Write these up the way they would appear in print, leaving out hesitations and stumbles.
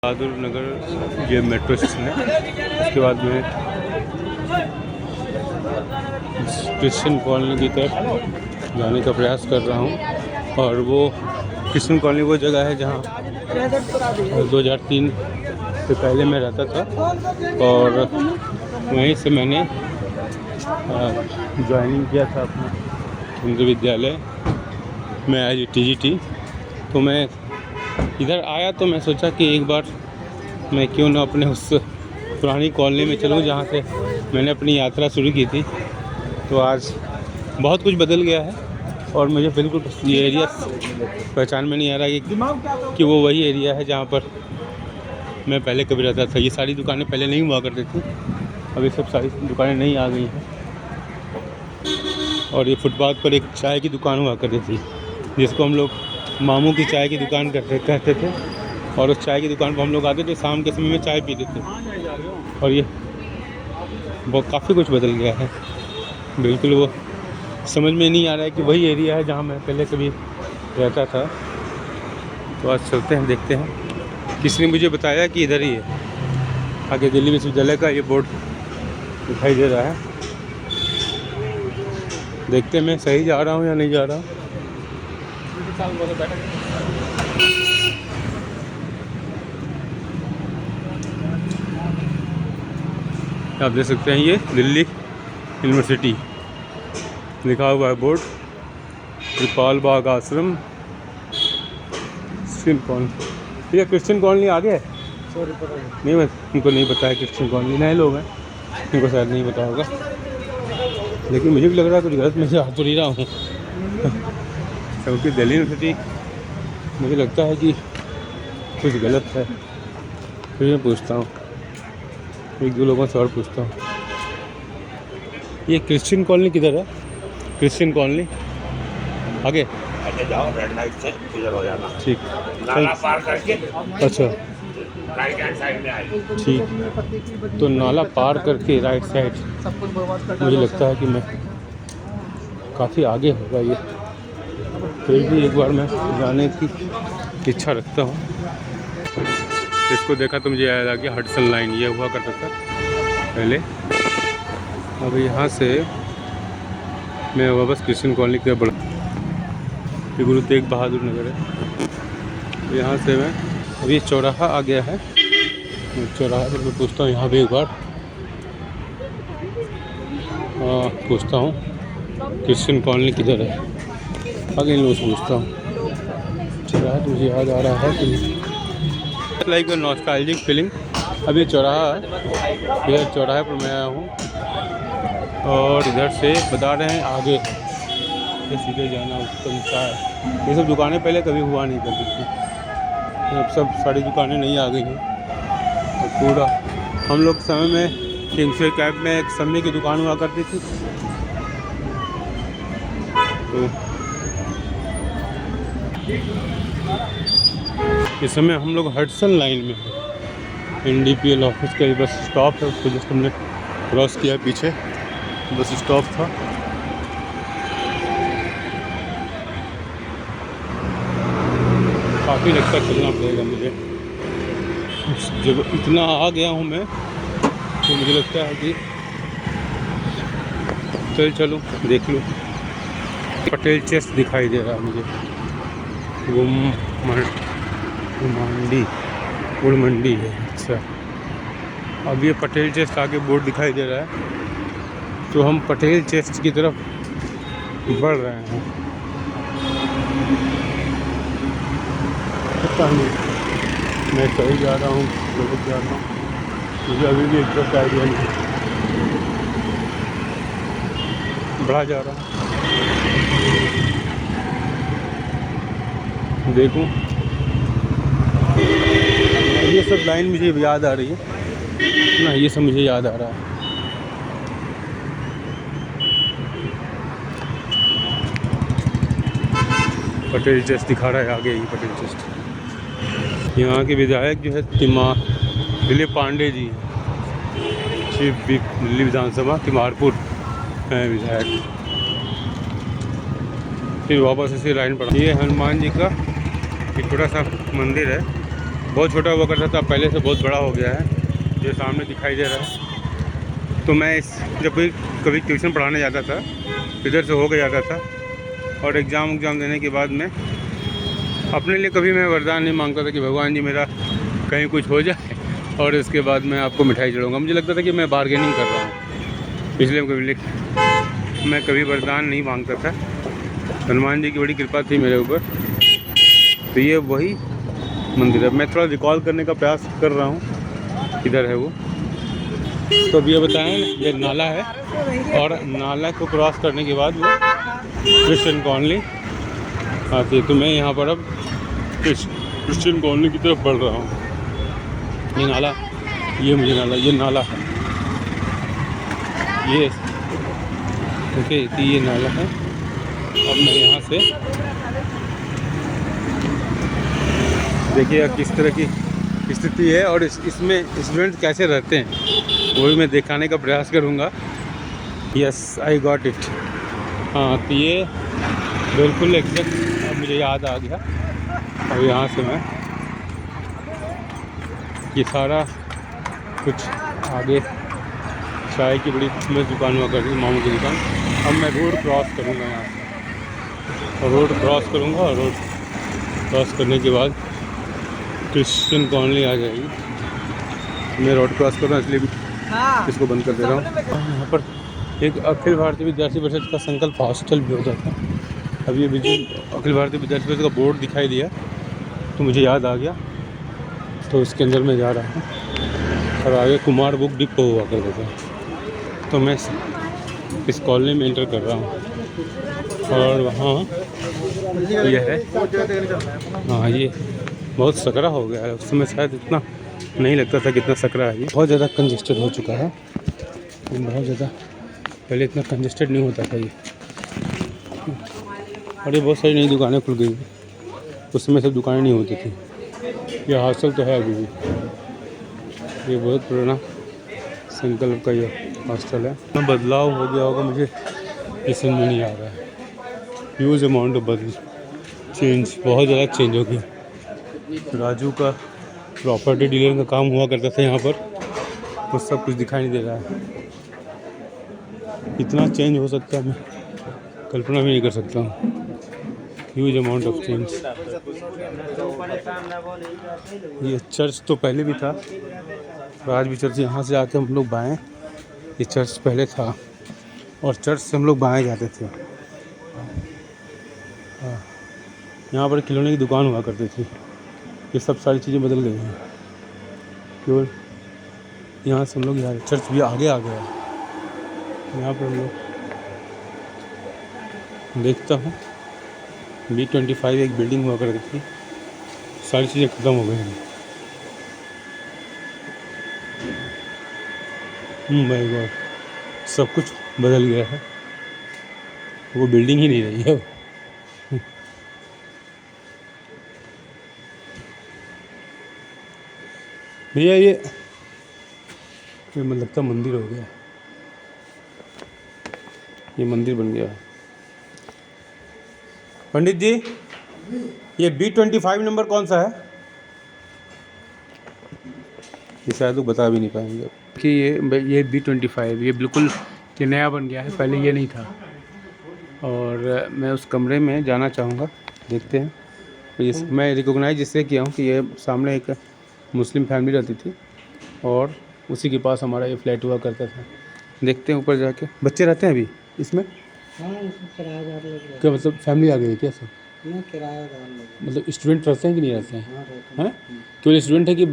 बहादुर नगर ये metro station है। उसके बाद मैं क्रिश्चियन कॉलोनी की तरफ जाने का प्रयास कर रहा हूँ। और वो क्रिश्चियन कॉलोनी वो जगह है जहाँ 2003 से पहले मैं रहता था और वहीं से मैंने ज्वाइनिंग किया था अपना केंद्रीय विद्यालय में एज TGT। तो मैं इधर आया तो मैं सोचा कि एक बार मैं क्यों ना अपने उस पुरानी कॉलोनी में चलूँ जहाँ से मैंने अपनी यात्रा शुरू की थी। तो आज बहुत कुछ बदल गया है और मुझे बिल्कुल ये एरिया पहचान में नहीं आ रहा है कि वो वही एरिया है जहाँ पर मैं पहले कभी रहता था। ये सारी दुकानें पहले नहीं हुआ करती थी, अब ये सब सारी दुकानें नहीं आ गई हैं। और ये फुटपाथ पर एक चाय की दुकान हुआ करती थी जिसको हम लोग मामू की चाय की दुकान कहते थे। और उस चाय की दुकान पर हम लोग आते थे, शाम के समय में चाय पीते थे। और ये बहुत काफ़ी कुछ बदल गया है, बिल्कुल वो समझ में नहीं आ रहा है कि वही एरिया है जहाँ मैं पहले कभी रहता था। तो आज चलते हैं, देखते हैं। किसी ने मुझे बताया कि इधर ही है, आगे दिल्ली विश्वविद्यालय का ये बोर्ड दिखाई दे रहा है। देखते हैं मैं सही जा रहा हूँ या नहीं जा रहा हूँ। आप देख सकते हैं ये दिल्ली यूनिवर्सिटी लिखा हुआ है बोर्ड। कृपाल बाग आश्रम क्रिश्चियन कॉलोनी। ये क्रिश्चियन कॉलोनी आ गया है? नहीं, मैं उनको नहीं पता है क्रिश्चियन कॉलोनी, नए लोग हैं, उनको शायद नहीं पता होगा। लेकिन मुझे भी लग रहा है कुछ गलत मैं आ तो नहीं रहा हूँ क्योंकि दिल्ली यूनिवर्सिटी मुझे लगता है कि कुछ गलत है। फिर मैं पूछता हूँ, एक दो लोगों से और पूछता हूँ। ये क्रिश्चियन कॉलोनी किधर है? क्रिश्चियन कॉलोनी आगे जाओ, रेड लाइट से इधर हो जाना, ठीक, नाला पार करके अच्छा राइट हैंड साइड में आए। ठीक। तो नाला पार करके राइट साइड, मुझे लगता है कि मैं काफ़ी आगे होगा ये। फिर भी एक बार मैं जाने की इच्छा रखता हूँ। इसको देखा तो मुझे याद आ गया हडसन लाइन ये हुआ करता था पहले। अब यहाँ से मैं वापस क्रिश्चियन कॉलोनी की तरफ बढ़ा। ये गुरु तेग बहादुर नगर है। तो यहाँ से मैं अभी चौराहा आ गया है। चौराहा पर मैं पूछता हूँ यहाँ भी एक बार पूछता हूँ क्रिश्चियन कॉलोनी किधर है। आगे इन लोगों से पूछता हूँ। चौराहा तो मुझे याद आ रहा है कि लाइक नॉस्टैल्जिक फीलिंग। अभी चौराहा, इधर चौराहे पर मैं आया हूँ और इधर से बता रहे हैं आगे सीधे जाना उत्तम चाय। ये सब दुकानें पहले कभी हुआ नहीं करती थी, अब सब सारी दुकानें नहीं आ गई हैं। और पूरा हम लोग समय में किंग्सवे कैब में एक सम्मी की दुकान हुआ करती थी। तो इस समय हम लोग हडसन लाइन में हैं। NDPL ऑफिस का बस स्टॉप है, उसको जस्ट हमने क्रॉस किया पीछे, बस स्टॉप था। काफ़ी रस्ता चलना पड़ेगा मुझे। जब इतना आ गया हूँ मैं तो मुझे लगता है कि चलूँ देख लूँ। पटेल चेस्ट दिखाई दे रहा है मुझे, गुड़ मंडी है। अच्छा, अब ये पटेल चेस्ट आगे बोर्ड दिखाई दे रहा है तो हम पटेल चेस्ट की तरफ बढ़ रहे हैं। पता नहीं मैं सही जा रहा हूँ गलत जा रहा हूँ, मुझे अभी भी एग्जैक्ट आइडिया नहीं। बढ़ा जा रहा हूँ, देखूँ। ये सब लाइन मुझे याद आ रही है ना, ये सब मुझे याद आ रहा है। पटेल चेस्ट दिखा रहा है आगे ही पटेल चेस्ट। यहाँ के विधायक जो है दिलीप पांडे जी, चीफ विप दिल्ली विधानसभा तिमारपुर हैं विधायक। फिर वापस ऐसे लाइन पड़ा। ये हनुमान जी का एक छोटा सा मंदिर है बहुत छोटा हुआ करता था, पहले से बहुत बड़ा हो गया है, जो सामने दिखाई दे रहा है। तो मैं जब कभी ट्यूशन पढ़ाने जाता था, इधर से होकर जाता था, और एग्ज़ाम देने के बाद में अपने लिए कभी मैं वरदान नहीं मांगता था कि भगवान जी मेरा कहीं कुछ हो जाए और इसके बाद मैं आपको मिठाई चढ़ाऊँगा। मुझे लगता था कि मैं बार्गेनिंग कर रहा हूँ, इसलिए मैं कभी वरदान नहीं मांगता था। हनुमान जी की बड़ी कृपा थी मेरे ऊपर। तो ये वही मंदिर है, मैं थोड़ा रिकॉल करने का प्रयास कर रहा हूँ, किधर है वो। तो अब ये बताएं, ये नाला है, और नाला को क्रॉस करने के बाद वो क्रिश्चियन कॉलोनी आती है। तो मैं यहाँ पर अब क्रिश्चियन कॉलोनी की तरफ बढ़ रहा हूँ। ये नाला, ये नाला है, ये ओके, कि ये नाला है। अब मैं यहाँ से देखिए किस तरह की स्थिति है, और इसमें स्टूडेंट कैसे रहते हैं वो भी मैं दिखाने का प्रयास करूँगा। Yes, I got it. हाँ, तो ये बिल्कुल एग्जैक्ट अब मुझे याद आ गया। और यहाँ से मैं ये सारा कुछ आगे चाय की बड़ी फेमस दुकान हुआ करती है, मामू की दुकान। अब मैं रोड क्रॉस करूँगा यहाँ से, और रोड क्रॉस करूँगा, और रोड क्रॉस करने के बाद क्रिश्चियन कॉलोनी आ जाएगी। मैं रोड क्रॉस कर रहा हूँ, इसलिए भी इसको बंद कर दे रहा हूँ। यहाँ पर एक अखिल भारतीय विद्यार्थी परिषद का संकल्प हॉस्टल भी होता था। अब ये अखिल भारतीय विद्यार्थी परिषद का बोर्ड दिखाई दिया तो मुझे याद आ गया, तो इसके अंदर मैं जा रहा हूँ। और आगे कुमार बुक डिपो हुआ करता था, तो मैं इस कॉलोनी में एंटर कर रहा हूँ। और वहाँ ये है, हाँ, ये बहुत सकरा हो गया है। उस समय शायद इतना नहीं लगता था कितना सकरा है। ये बहुत ज़्यादा कंजेस्टेड हो चुका है, बहुत ज़्यादा। पहले इतना कंजेस्टेड नहीं होता था ये। और ये बहुत सारी नई दुकानें खुल गई, उस समय सब दुकानें नहीं होती थी। ये हॉस्टल तो है अभी भी, ये बहुत पुराना संकल्प का ये हॉस्टल है। बदलाव हो गया होगा, मुझे ये समझ में नहीं आ रहा है। ह्यूज अमाउंट ऑफ चेंज, बहुत ज़्यादा चेंज हो गया। राजू का प्रॉपर्टी डीलर का काम हुआ करता था यहाँ पर, वो सब कुछ दिखाई नहीं दे रहा है। इतना चेंज हो सकता है, मैं कल्पना भी नहीं कर सकता हूँ। Huge amount of change. ये चर्च तो पहले भी था, आज भी चर्च। यहाँ से आके हम लोग बाएं, ये चर्च पहले था, और चर्च से हम लोग बाएं जाते थे। यहाँ पर खिलौने की दुकान हुआ करती थी। ये सब सारी चीज़ें बदल गई हैं, केवल यहाँ से हम लोग यहाँ चर्च भी आगे आ गया है। यहाँ पर हम लोग देखता हूँ B25 एक बिल्डिंग हुआ करती थी, सारी चीज़ें ख़त्म हो गई हैं। माय गॉड, सब कुछ बदल गया है, वो बिल्डिंग ही नहीं रही है। भैया ये मतलब लगता मंदिर हो गया, ये मंदिर बन गया है। पंडित जी, ये B25 नंबर कौन सा है? ये शायद लोग बता भी नहीं पाएंगे कि ये B25 ये बिल्कुल ये नया बन गया है, पहले ये नहीं था। और मैं उस कमरे में जाना चाहूँगा, देखते हैं। तो ये मैं रिकॉग्नाइज इससे किया हूँ कि ये सामने एक मुस्लिम फैमिली रहती थी, और उसी के पास हमारा ये फ्लैट हुआ करता था। देखते हैं ऊपर जाके। बच्चे रहते हैं अभी इसमें? हाँ, किराएदार लोग क्या मतलब फैमिली आ गई है क्या सर? किराएदार लोग मतलब स्टूडेंट रहते हैं कि नहीं रहते हैं? हाँ रहते हैं केवल स्टूडेंट है कि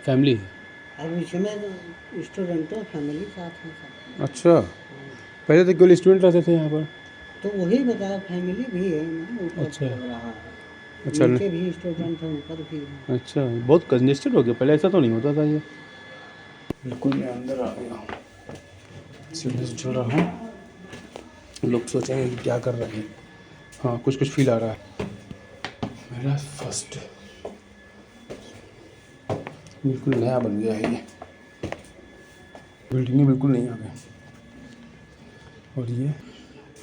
फैमिली है? अब इसमें स्टूडेंट तो फैमिली साथ हैं सब। अच्छा, पहले तो केवल स्टूडेंट रहते थे यहाँ पर। तो वही बताया, फैमिली भी है ना, ऊपर अच्छा। लग रहा है। अच्छा, नीचे भी स्टूडेंट है, ऊपर भी है। अच्छा, बहुत कंजेस्टेड हो गया, पहले ऐसा तो नहीं होता था ये। बिल्कुल मैं अंदर आ गया हूँ, सीढ़ी से चढ़ रहा हूँ। लोग सोचेंगे कि क्या कर रहे हैं। हाँ, कुछ कुछ फील आ रहा है। मेरा फर्स्ट बिल्कुल नया बन गया है ये, बिल्डिंग बिल्कुल नहीं आ गई। और ये,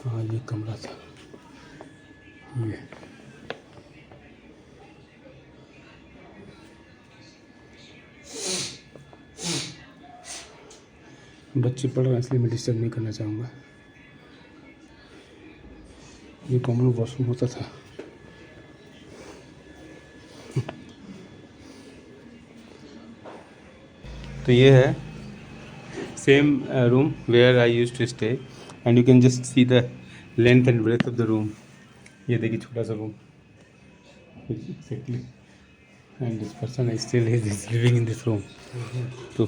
हाँ, ये कमरा था ये। बच्चे पढ़ रहे हैं इसलिए मैं डिस्टर्ब नहीं करना चाहूँगा। ये कॉमन वॉशरूम होता था। तो ये है same room where I use to stay and you can just see the length and breadth of the room. ये देखिए छोटा सा room exactly and this person I still is living in this room. तो